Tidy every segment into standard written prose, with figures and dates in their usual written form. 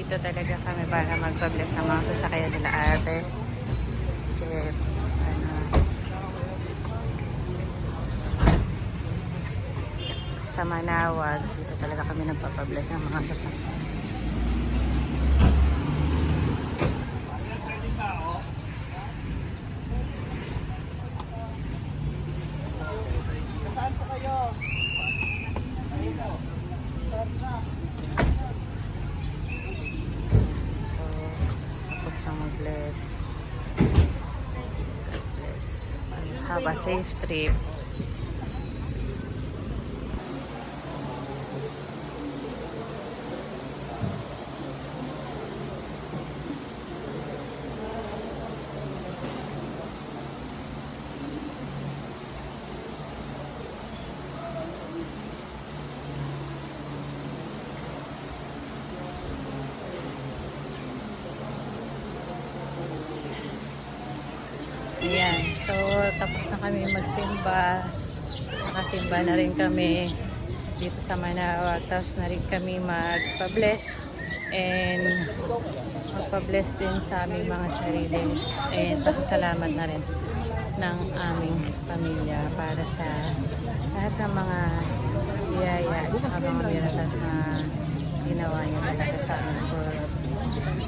Nandito talaga kami para magpa-bless ng mga sasakyan nila ate. Jeff, sa Manawag. Dito talaga kami nagpapabless ng mga sasakyan. Mag-bless. God bless. Have a safe trip. Ayan. So, tapos na kami magsimba. Nakasimba na rin kami dito sa Manawag. Tapos na rin kami magpa-bless. And magpa-bless din sa aming mga sarili. And pasasalamat na rin ng aming pamilya para sa lahat ng mga biyaya at saka mga miracles na ginawa niya talaga sa amin for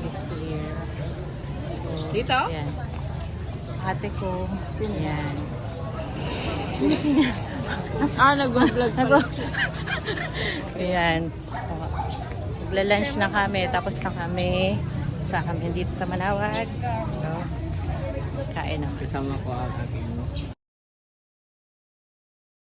this year. So, dito? Ayan. Ate ko. Yan. Nag-vlog pa. Ayan. So, magla-lunch na kami. Tapos na kami dito sa Manawag. So, kain na. Kasama ko ang aking